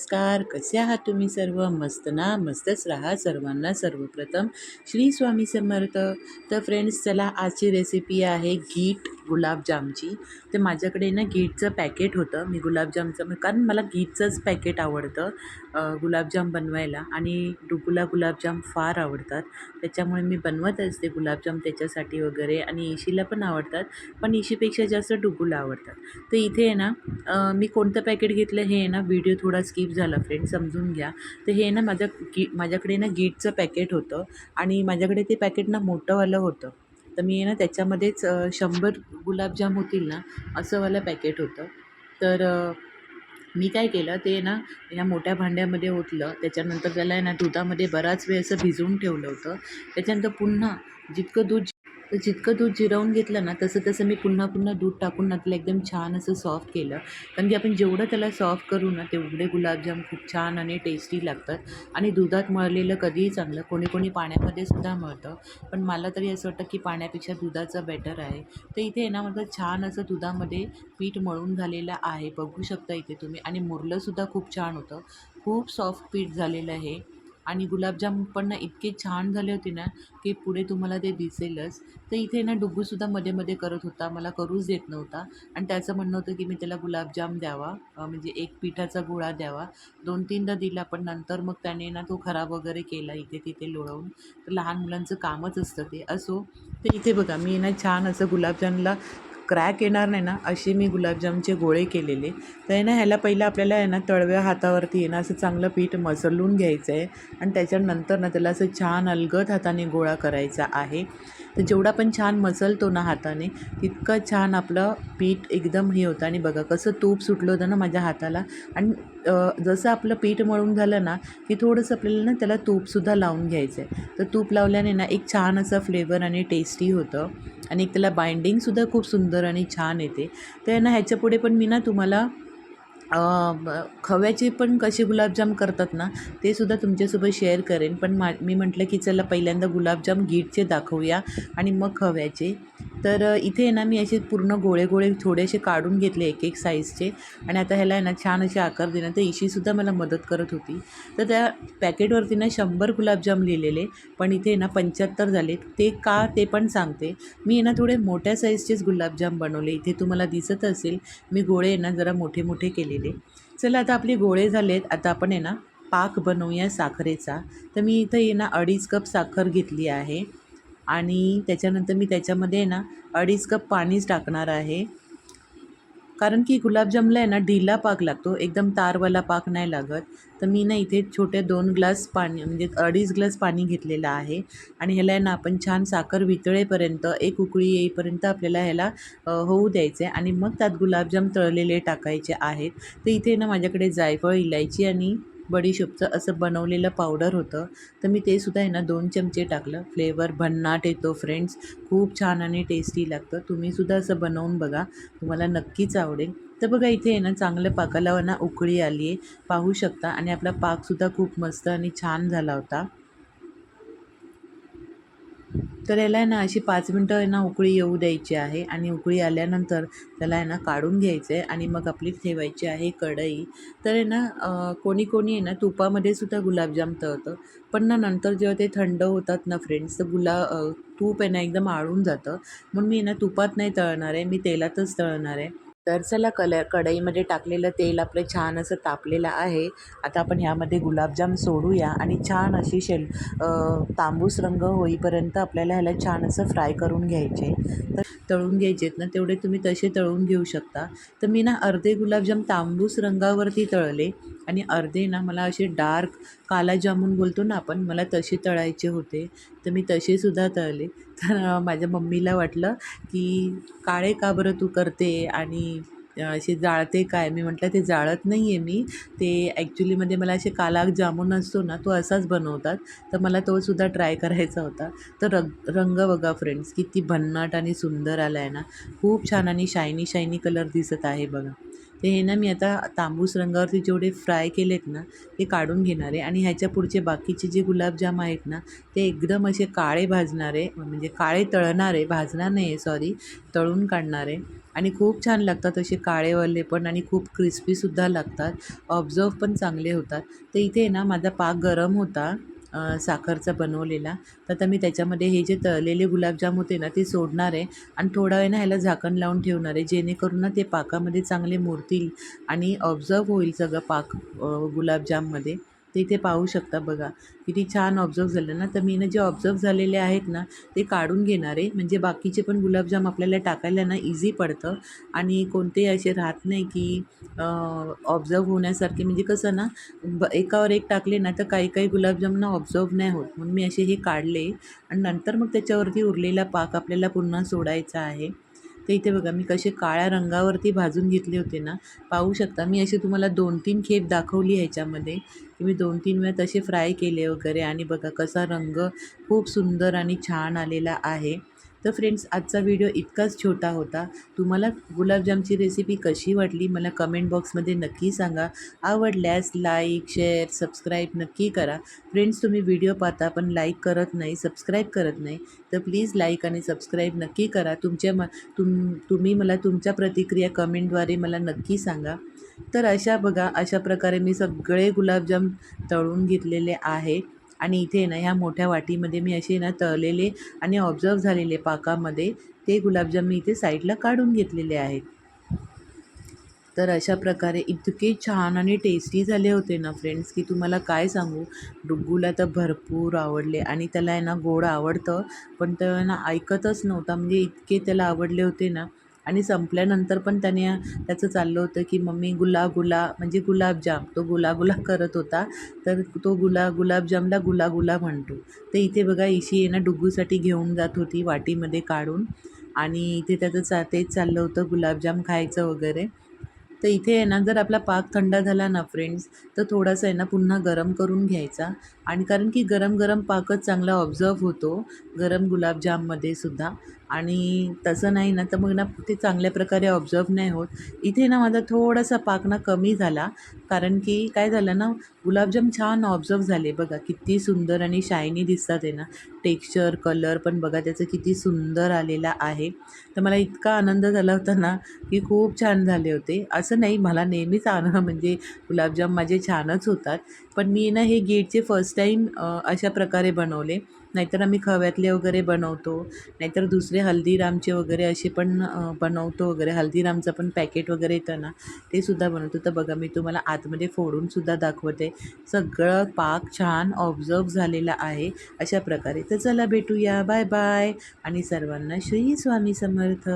नमस्कार. कसे आहात तुम्ही सर्व? मस्त ना? मस्तच राहा. सर्वांना सर्वप्रथम श्री स्वामी समर्थ. तर फ्रेंड्स, चला आजची रेसिपी आहे गीठ गुलाबजामची. तर माझ्याकडे ना गीठचं पॅकेट होतं. मी गुलाबजामचं कारण मला गीठचंच पॅकेट आवडतं गुलाबजाम बनवायला, आणि डुगुला गुलाबजाम फार आवडतात. त्याच्यामुळे मी बनवत असते गुलाबजाम त्याच्यासाठी वगैरे, आणि इशीला पण आवडतात, पण इशीपेक्षा जास्त डुगुला आवडतात. तर इथे आहे ना मी कोणतं पॅकेट घेतलं हे आहे ना, व्हिडिओ थोडा स्किप झाला फ्रेंड, समजून घ्या. तर हे ना माझ्याकडे ना गीठचं पॅकेट होतं, आणि माझ्याकडे ते पॅकेट ना मोठंवालं होतं. तर मी आहे ना त्याच्यामध्येच 100 गुलाबजाम होतील ना असंवालं पॅकेट होतं. तर मी काय केलं, ते ना ह्या मोठ्या भांड्यामध्ये ओतलं. त्याच्यानंतर त्याला आहे ना दुधामध्ये बराच वेळ असं भिजवून ठेवलं होतं. त्याच्यानंतर पुन्हा जितकं दूध जिरवून घेतलं ना, तसं तसं मी पुन्हा पुन्हा दूध टाकून ना त्याला एकदम छान असं सॉफ्ट केलं. कारण की आपण जेवढं त्याला सॉफ्ट करू ना, तेवढे गुलाबजाम खूप छान आणि टेस्टी लागतात. आणि दुधात मळलेलं कधीही चांगलं. कोणी कोणी पाण्यामध्ये सुद्धा मळतं, पण मला तरी असं वाटतं की पाण्यापेक्षा दुधाचं बेटर आहे. तर इथे आहे ना माझं छान असं दुधामध्ये पीठ मळून झालेलं आहे, बघू शकता इथे तुम्ही. आणि मुरलंसुद्धा खूप छान होतं. खूप सॉफ्ट पीठ झालेलं आहे. आणि गुलाबजाम पण ना इतके छान झाले होते ना, की पुढे तुम्हाला ते दिसेलच. तर इथे ना डुग्गूसुद्धा मध्ये मध्ये करत होता, मला करूच देत नव्हता. आणि त्याचं म्हणणं होतं की मी त्याला गुलाबजाम द्यावा, म्हणजे एक पिठाचा गोळा द्यावा. 2-3दा दिला, पण नंतर मग त्याने ना तो खराब वगैरे केला इथे तिथे लोळवून. तर लहान मुलांचं कामच असतं ते. असो. तर इथे बघा, मी ना छान असं गुलाबजामला क्रॅक येणार नाही ना असे मी गुलाबजामचे गोळे केलेले. तर आहे ना ह्याला पहिलं आपल्याला आहे ना तळव्या हातावरती आहे ना असं चांगलं पीठ मसलून घ्यायचं आहे, आणि त्याच्यानंतर ना त्याला असं छान अलगद हाताने गोळा करायचा आहे. तर जेवढा पण छान मसलतो ना हाताने, तितकं छान आपलं पीठ एकदम हे होतं. आणि बघा कसं तूप सुटलं होतं ना माझ्या हाताला. आणि जसं आपलं पीठ मळून झालं ना, की थोडंसं आपल्याला ना त्याला तूपसुद्धा लावून घ्यायचं आहे. तर तूप लावल्याने ना एक छान असं फ्लेवर आणि टेस्टी होतं, आणि त्याला बाइंडिंगसुद्धा खूप सुंदर आणि छान येते. तर ना ह्याच्यापुढे पण मी ना तुम्हाला खव्याचे पण कसे गुलाबजाम करतात ना, ते सुद्धा तुमच्यासोबत शेअर करेन. पण मी म्हटलं की चला पहिल्यांदा गुलाबजाम गीठचे दाखवूया, आणि मग खव्याचे. तर इथे ना मी असे पूर्ण गोळे गोळे थोडेसे काढून घेतले एक एक साईजचे. आणि आता ह्याला आहे ना छान असे आकार देणं, तर इशीसुद्धा मला मदत करत होती. तर त्या पॅकेटवरती ना 100 गुलाबजाम लिहिलेले, पण इथे ना 75 झाले. ते का ते पण सांगते. मी ना थोडे मोठ्या साईजचेच गुलाबजाम बनवले. इथे तुम्हाला दिसत असेल, मी गोळे ना जरा मोठे मोठे केलेले. चला आता आपले गोळे झालेत. आता आपण आहे ना पाक बनवूया साखरेचा. तर मी इथं आहे ना 2.5 कप साखर घेतली आहे, आणि त्याच्यानंतर मी त्याच्यामध्ये आहे ना 2.5 कप पाणीच टाकणार आहे. कारण की गुलाबजामला आहे ना ढिला पाक लागतो, एकदम तारवाला पाक नाही लागत. तर मी ना इथे छोटे 2 ग्लास पाणी, म्हणजे 2.5 ग्लास पाणी घेतलेलं आहे. आणि ह्याला आहे ना आपण छान साखर वितळेपर्यंत, एक उकळी येईपर्यंत आपल्याला ह्याला होऊ द्यायचं आहे. आणि मग त्यात गुलाबजाम तळलेले टाकायचे आहेत. तर इथे ना माझ्याकडे जायफळ, इलायची आणि बडीशोपचं असं बनवलेलं पावडर होतं. तर मी ते सुद्धा आहे ना 2 चमचे टाकलं. फ्लेवर भन्नाट येतो फ्रेंड्स, खूप छान आणि टेस्टी लागतं. तुम्हीसुद्धा असं बनवून बघा, तुम्हाला नक्कीच आवडेल. तर बघा इथे आहे ना चांगलं पाकाला ना उकळी आली आहे, पाहू शकता. आणि आपला पाकसुद्धा खूप मस्त आणि छान झाला होता. तर याला आहे ना अशी 5 मिनटं आहे ना उकळी येऊ द्यायची आहे, आणि उकळी आल्यानंतर त्याला आहे ना काढून घ्यायचं आहे, आणि मग आपली ठेवायची आहे कढई. तर आहे ना कोणी कोणी आहे ना तुपामध्ये सुद्धा गुलाबजाम तळतं, पण ना नंतर जेव्हा ते थंड होतात ना फ्रेंड्स, तर तूप आहे ना एकदम आळून जातं. म्हणून मी ना तुपात नाही तळणार आहे, मी तेलातच तळणार आहे. तर चला, कढईमध्ये टाकलेलं तेल आपलं छान असं तापलेलं आहे. आता आपण ह्यामध्ये गुलाबजाम सोडूया, आणि छान अशी तांबूस रंग होईपर्यंत आपल्याला ह्याला छान असं फ्राय करून घ्यायचे. तर तळून घ्यायचे आहेत ना, तेवढे तुम्ही तसे तळून घेऊ शकता. तर मी ना अर्धे गुलाबजाम तांबूस रंगावरती तळले, आणि अर्धे ना मला असे डार्क काला जामून बोलतो ना आपण, मला तसे तळायचे होते. तर मी तसेसुद्धा तळले. तर माझ्या मम्मीला वाटलं की काळे का बरं तू करते, आणि असे जाळते काय? मी म्हटलं ते जाळत नाही आहे मी, ते ॲक्च्युलीमध्ये मला असे काला जामून असतो ना, तो असाच बनवतात. तर मला तोसुद्धा ट्राय करायचा होता. तर रंग बघा फ्रेंड्स, किती भन्नाट आणि सुंदर आला आहे ना, खूप छान आणि शायनी शायनी कलर दिसत आहे बघा. ते हे ना मी आता तांबूस रंगावरती जेवढे फ्राय केलेत ना ते काढून घेणार आहे आणि ह्याच्या पुढचे बाकीचे जे गुलाबजाम आहेत ना ते एकदम असे काळे भाजणार आहे, म्हणजे काळे तळणार आहे, भाजणार नाही आहे सॉरी, तळून काढणार आहे. आणि खूप छान लागतात असे काळेवाले पण आणि खूप क्रिस्पीसुद्धा लागतात, ऑब्झर्व पण चांगले होतात. तर इथे ना माझा पाक गरम होता साखरचा बनवलेला. तर आता मी त्याच्यामध्ये हे जे तळलेले गुलाबजाम होते ना ते सोडणार आहे आणि थोडा वेळ ना ह्याला झाकण लावून ठेवणार आहे, जेणेकरून ना ते पाकामध्ये चांगले मुरतील आणि ऑब्झर्व होईल सगळं पाक गुलाबजाममध्ये. ते इथे पाहू शकता बघा किती छान ऑब्झर्व झालं ना. तर मी ना जे ऑब्झर्व झालेले आहेत ना ते काढून घेणार आहे, म्हणजे बाकीचे पण गुलाबजाम आपल्याला टाकायला ना इझी पडतं आणि कोणतेही असे राहत नाही की ऑब्झर्व होण्यासारखे. म्हणजे कसं ना एकावर एक टाकले ना तर काही काही गुलाबजाम ना ऑब्झर्व नाही होत, म्हणून मी असे हे काढले आणि नंतर मग त्याच्यावरती उरलेला पाक आपल्याला पुन्हा सोडायचा आहे. तर इथे बघा मी कसे काळ्या रंगावरती भाजून घेतले होते ना, पाहू शकता. मी असे तुम्हाला 2-3 खेप दाखवली ह्याच्यामध्ये, की मी 2-3 वेळा तसे फ्राय केले वगैरे आणि बघा कसा रंग खूप सुंदर आणि छान आलेला आहे. तर फ्रेंड्स आजचा व्हिडिओ इतकाच छोटा होता. तुम्हाला गुलाबजामची रेसिपी कशी वाटली मला कमेंट बॉक्समध्ये नक्की सांगा. आवडल्यास लाईक, शेअर, सबस्क्राईब नक्की करा. फ्रेंड्स तुम्ही व्हिडिओ पाहता पण लाईक करत नाही, सबस्क्राईब करत नाही, तर प्लीज लाईक आणि सबस्क्राईब नक्की करा. तुम्ही मला तुमच्या प्रतिक्रिया कमेंटद्वारे मला नक्की सांगा. तर अशा बघा अशा प्रकारे मी सगळे गुलाबजाम तळून घेतलेले आहे आणि इथे ना ह्या मोठ्या वाटीमध्ये मी असे ना तळलेले आणि ऑब्झर्व झालेले पाकामध्ये ते गुलाबजाम मी इथे साईडला काढून घेतलेले आहेत. तर अशा प्रकारे इतके छान आणि टेस्टी झाले होते ना फ्रेंड्स, की तुम्हाला काय सांगू. डुग्गूला तर भरपूर आवडले आणि त्याला आहे ना गोड आवडतं, पण तो ना ऐकतच नव्हता, म्हणजे इतके त्याला आवडले होते ना. आणि संपल्यानंतर पण त्याचं चाललं होतं की मम्मी गुलागुला, म्हणजे गुलाबजाम, तो गुलागुला करत होता. तर तो गुलाबजामला गुलागुला म्हणतो. तर इथे बघा इशी आहे ना डुग्गूसाठी घेऊन जात होती वाटीमध्ये काढून आणि इथे त्याचं तेच चाललं होतं गुलाबजाम खायचं वगैरे. तर इथे आहे ना जर आपला पाक थंड झाला ना फ्रेंड्स, तर थोडासा आहे ना पुन्हा गरम करून घ्यायचा. आणि कारण की गरम गरम पाकच चांगला ऑब्झर्व होतो गरम गुलाबजाममध्ये सुद्धा. आणि तसं नाही ना तर मग ना ते चांगल्या प्रकारे ऑब्झर्व नाही होत. इथे ना माझा थोडासा पाक ना कमी झाला, कारण की काय झालं ना गुलाबजाम छान ऑब्झर्व झाले बघा, किती सुंदर आणि शायनी दिसतात आहे ना. टेक्स्चर कलर पण बघा त्याचं किती सुंदर आलेला आहे. तर मला इतका आनंद झाला होता ना की खूप छान झाले होते. असं नाही, मला नेहमीच म्हणजे गुलाबजाम माझे छानच होतात. पण मी ना हे गेटचे फर्स्ट टाईम अशा प्रकारे बनवले. नाहीतर आम्ही खव्यातले वगैरे बनवतो, नाहीतर दुसरे हल्दीरामचे वगैरे असे पण बनवतो वगैरे. हल्दीरामचं पण पॅकेट वगैरे येतं ना ते सुद्धा बनवतो. तर बघा मी तुम्हाला आतमध्ये फोडूनसुद्धा दाखवते. सगळं पाक छान ऑब्झर्व झालेला आहे अशा प्रकारे. तर चला भेटूया, बाय बाय आणि सर्वांना श्री स्वामी समर्थ.